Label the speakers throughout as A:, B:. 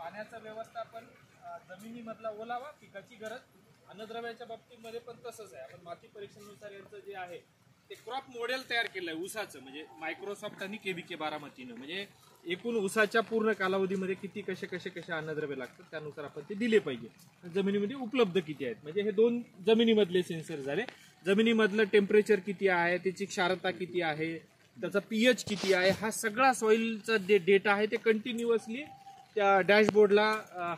A: पाण्याचं व्यवस्थापन, जमिनीमधला ओलावा, पिकाची गरज, अन्नद्रव्याच्या बाबतीमध्ये पण तसंच आहे. आपण माती परीक्षणानुसार यांचं जे आहे ते क्रॉप मॉडेल तयार केलं आहे ऊसाचं, म्हणजे मायक्रोसॉफ्ट आणि KVK बारामतीनं, म्हणजे एकूण ऊसाच्या पूर्ण कालावधीमध्ये किती कसे अन्नद्रव्य लागतात त्यानुसार आपण ते दिले पाहिजे. जमिनीमध्ये उपलब्ध किती आहेत, म्हणजे हे 2 जमिनीमधले सेन्सर झाले. जमिनीमधलं टेम्परेचर किती आहे, त्याची क्षारता किती आहे, त्याचा pH किती आहे, हा सगळा सॉइलचा जे डेटा आहे ते कंटिन्युअसली त्या डॅशबोर्डला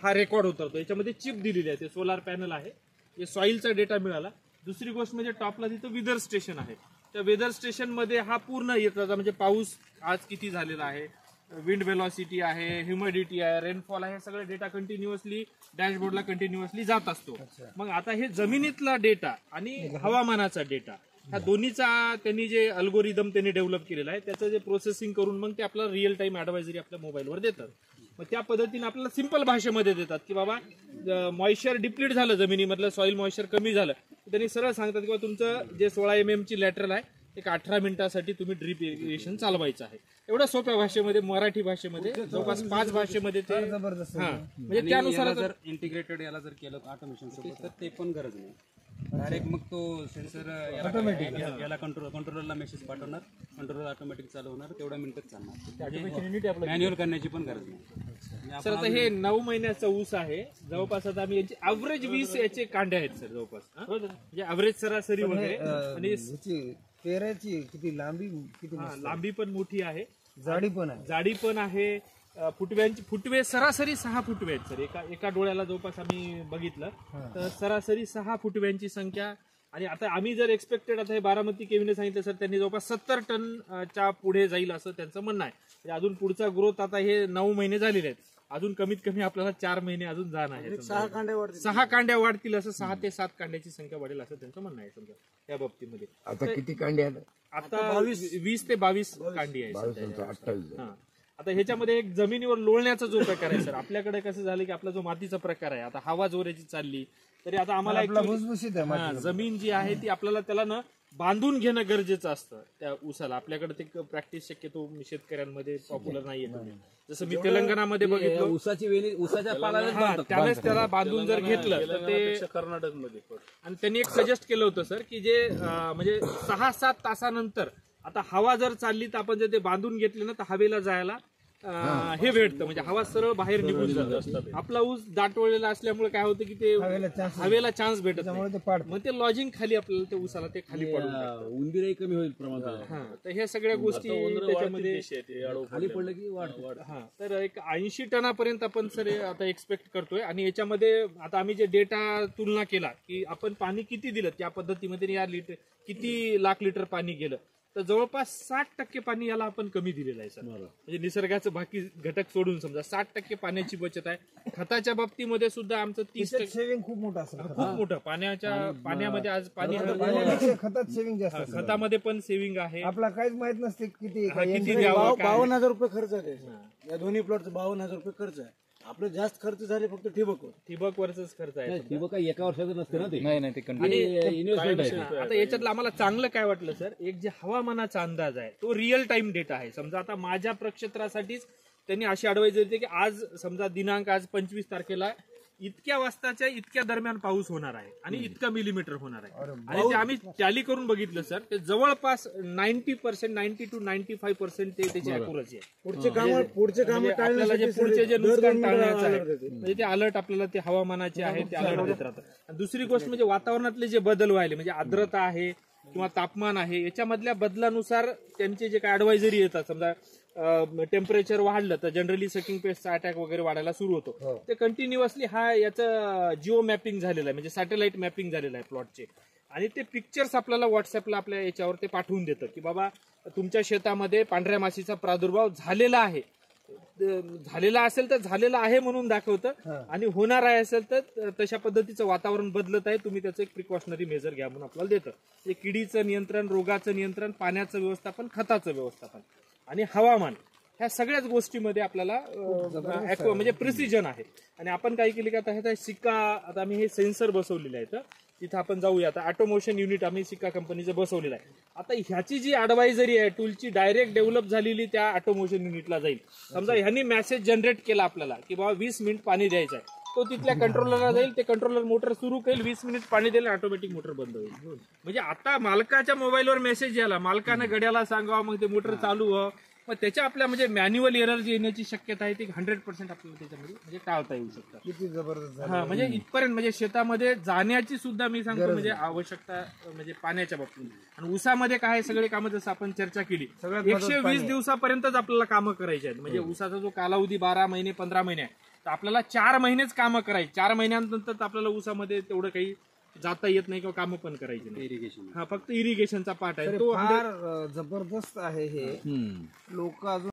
A: हा रेकॉर्ड होतो. याच्यामध्ये चिप दिलेली आहे, ते सोलार पॅनल आहे, जे सॉइलचा डेटा मिळाला. दुसरी गोष्ट म्हणजे टॉपला तिथं वेदर स्टेशन आहे. त्या वेदर स्टेशनमध्ये हा पूर्ण येतो, म्हणजे पाऊस आज किती झालेला आहे, विंड वेलॉसिटी आहे, ह्युमिडिटी आहे, रेनफॉल आहे, सगळं डेटा कंटिन्युअसली डॅशबोर्डला कंटिन्युअसली जात असतो. मग आता हे जमिनीतला डेटा आणि हवामानाचा डेटा, ह्या दोन्हीचा त्यांनी जे अल्गोरिदम त्यांनी डेव्हलप केलेला आहे त्याचं जे प्रोसेसिंग करून मग ते आपल्याला रिअल टाइम ऍडवायझरी आपल्या मोबाईलवर देतात. मग त्या पद्धतीने आपल्याला सिंपल भाषेमध्ये देतात की बाबा मॉइश्चर डिप्लीट झालं, जमिनीमधलं सॉइल मॉइश्चर कमी झालं, त्यांनी सरळ सांगतात की बाबा तुमचं जे 16 mm ची लॅटरल आहे एक 18 मिनिटासाठी तुम्ही ड्रीप इरिगेशन चालवायचं आहे. एवढ्या सोप्या भाषेमध्ये, मराठी भाषेमध्ये, जवळपास 5 भाषेमध्ये ते म्हणजे त्यानुसार
B: जर इंटिग्रेटेड याला जर केलं ऑटोमेशन सोबत तर ते पण गरज नाही. डायरेक्ट मग तो सेन्सर याला कंट्रोलरला मेसेज पाठवणार, कंट्रोलर ऑटोमॅटिक चालू होणार, तेवढ्या मिनिटात चालणार. मॅन्युअल करण्याची पण गरज नाही.
A: सर आता हे 9 महिन्याचा ऊस आहे, जवळपास आता आम्ही याची ॲव्हरेज 20 याचे कांडे आहेत सर जवळपास, म्हणजे ॲव्हरेज सरासरी वगैरे. आणि
C: पेराची किती लांबी, किती
A: लांबी पण मोठी आहे,
C: जाडी पण
A: आहे. फुटवे सरासरी 6 फुटवे आहेत सर. एका डोळ्याला जवळपास आम्ही बघितलं तर सरासरी 6 फुटव्यांची संख्या. आणि आता आम्ही जर एक्सपेक्टेड, आता हे बारामती केवीने सांगितलं सर, त्यांनी जवळपास 70 टनच्या पुढे जाईल असं त्यांचं म्हणणं आहे. म्हणजे अजून पुढचा ग्रोथ, आता हे 9 महिने झालेले आहेत, अजून कमीत कमी आपल्याला 4 महिने अजून जाणं आहे. 6 कांड्या वाढतील, असं 6 ते 7 कांड्याची संख्या वाढेल असं त्यांचं म्हणणं आहे. समजा या बाबतीमध्ये
D: आता किती कांडे आहेत?
A: आता 20 ते 22 कांडी आहे. आता ह्याच्यामध्ये एक जमिनीवर लोळण्याचा जो प्रकार आहे सर, आपल्याकडे कसं झालं की आपला जो मातीचा प्रकार आहे, आता हवा जोराची चालली तरी आता आम्हाला जमीन जी आहे ती आपल्याला त्याला ना बांधून घेणं गरजेचं असतं त्या ऊसाला. आपल्याकडे ते प्रॅक्टिस शक्यतो शेतकऱ्यांमध्ये पॉप्युलर नाहीये. जसं मी तेलंगणामध्ये बघितलं,
B: ऊसाची वेली ऊसाच्या पालाला
A: त्यानेच त्याला बांधून जर घेतलं तर ते कर्नाटकमध्ये. आणि त्यांनी एक सजेस्ट केलं होतं सर की जे म्हणजे 6-7 तासानंतर आता हवा जर चालली तर आपण जर ते बांधून घेतले ना तर हवेला जायला हे भेटतं, म्हणजे हवा सरळ बाहेर निघून जातं. आपला ऊस दाटवलेला असल्यामुळे काय होतं की ते हवेला चान्स भेटत नाही, मग ते लॉजिंग खाली आपल्याला ते ऊसाला ते खाली पडून
B: उंदीरही कमी होईल प्रमाणात.
A: तर ह्या सगळ्या गोष्टी त्याच्यामध्ये
B: खाली पडलं की वाढ.
A: तर एक 80 टनापर्यंत आपण सर आता एक्सपेक्ट करतोय. आणि याच्यामध्ये आता आम्ही जे डेटा तुलना केला की आपण पाणी किती दिलं त्या पद्धतीमध्ये, या किती लाख लिटर पाणी गेलं, तर जवळपास 60% पाणी याला आपण कमी दिलेलं आहे सर. म्हणजे निसर्गाचं बाकी घटक सोडून समजा 60% पाण्याची बचत आहे. खताच्या बाबतीमध्ये सुद्धा आमचं 30%
C: सेव्हिंग खूप मोठं असतं,
A: खूप मोठं. पाण्यामध्ये आज पाणी,
C: खतात सेव्हिंग जास्त,
A: खतामध्ये पण सेव्हिंग आहे.
C: आपला काहीच माहित नसते किती
E: 52,000 रुपये खर्च आहे या दोन्ही प्लॉटचा. 52,000 रुपये खर्च आहे. आपलं जास्त खर्च झाले फक्त
A: ठिबकवरच खर्च आहे.
B: ठिबक एका वर्षाचं नसते ना ते.
A: आता याच्यातलं आम्हाला चांगलं काय वाटलं सर, एक जे हवामानाचा अंदाज आहे तो रिअल टाइम डेटा आहे. समजा आता माझ्या प्रक्षेत्रासाठीच त्यांनी अशी ऍडवाइजरी दिली की आज समजा दिनांक आज 25 तारखेला इतक्या वाजताच्या इतक्या दरम्यान पाऊस होणार आहे आणि इतका मिलीमीटर होणार आहे. आणि ते आम्ही टॅली करून बघितलं सर, ते जवळपास 90% 90 to 95% ते त्याची अॅक्युरसी आहे. पुढचे काम आपल्याला जे पुढचे जे नुकसान टाळण्याचं आहे, म्हणजे ते अलर्ट आपल्याला ते हवामानाचे आहे ते अलर्ट देत राहतात. दुसरी गोष्ट म्हणजे वातावरणातले जे बदल व्हायले, म्हणजे आर्द्रता आहे किंवा तापमान आहे, याच्यामधल्या बदलानुसार त्यांचे जे काय ऍडवायझरी येतात, समजा टेम्परेचर वाढलं तर जनरली सकिंग पेस्टचा अटॅक वगैरे वाढायला सुरू होतो. ते कंटिन्युअसली याचं जिओ मॅपिंग झालेलं आहे, म्हणजे सॅटेलाइट मॅपिंग झालेलं आहे प्लॉटचे. आणि ते पिक्चर्स आपल्याला व्हॉट्सअपला आपल्या याच्यावर ते पाठवून देतं की बाबा तुमच्या शेतामध्ये पांढऱ्या माशीचा प्रादुर्भाव झालेला असेल तर झालेला आहे म्हणून दाखवतं, आणि होणार आहे असेल तर तशा पद्धतीचं वातावरण बदलत आहे, तुम्ही त्याचं एक प्रिकॉशनरी मेजर घ्या म्हणून आपल्याला देतं. किडीचं नियंत्रण, रोगाचं नियंत्रण, पाण्याचं व्यवस्थापन, खताचं व्यवस्थापन आणि हवामान, ह्या सगळ्याच गोष्टीमध्ये आपल्याला म्हणजे प्रिसिजन आहे. आणि आपण काय केलं की आता ह्याचा सिक्का, आता आम्ही हे सेन्सर बसवलेले आहेत तिथं आपण जाऊया. आता ऑटोमोशन युनिट आम्ही सिक्का कंपनीचं बसवलेलं आहे. आता ह्याची जी ॲडवायझरी आहे टूलची डायरेक्ट डेव्हलप झालेली त्या ऑटोमोशन युनिटला जाईल. समजा ह्यांनी मेसेज जनरेट केला आपल्याला की बाबा 20 मिनिट पाणी द्यायचं आहे, तो तिथल्या कंट्रोलरला जाईल, ते कंट्रोलर मोटर सुरू करेल, 20 मिनिट पाणी देईल, ऑटोमॅटिक मोटर बंद होईल. म्हणजे आता मालकाच्या मोबाईलवर मेसेज यायला, मालकानं गड्याला सांगावं, मग ते मोटर चालू व्हावं. मग त्याच्या आपल्या म्हणजे मॅन्युअल एरर जी येण्याची शक्यता आहे ती 100% आपल्याला त्याच्यामध्ये म्हणजे टाळता येऊ शकतात.
C: किती जबरदस्त झालं.
A: हा म्हणजे इथपर्यंत म्हणजे शेतामध्ये जाण्याची सुद्धा मी सांगतो म्हणजे आवश्यकता म्हणजे पाण्याच्या बाबतीत. आणि ऊसामध्ये काय सगळे कामं जसं आपण चर्चा केली, 120 दिवसापर्यंतच आपल्याला कामं करायची आहेत. म्हणजे ऊसाचा जो कालावधी 12 महिने 15 महिने आहे, तर आपल्याला 4 महिनेच कामं करायची. 4 महिन्यानंतर आपल्याला ऊसामध्ये तेवढं काही जाता येत नाही किंवा कामं पण करायची नाही.
B: इरिगेशन
A: हा फक्त इरिगेशनचा पार्ट आहे तो.
C: फार जबरदस्त आहे हे. लोक अजून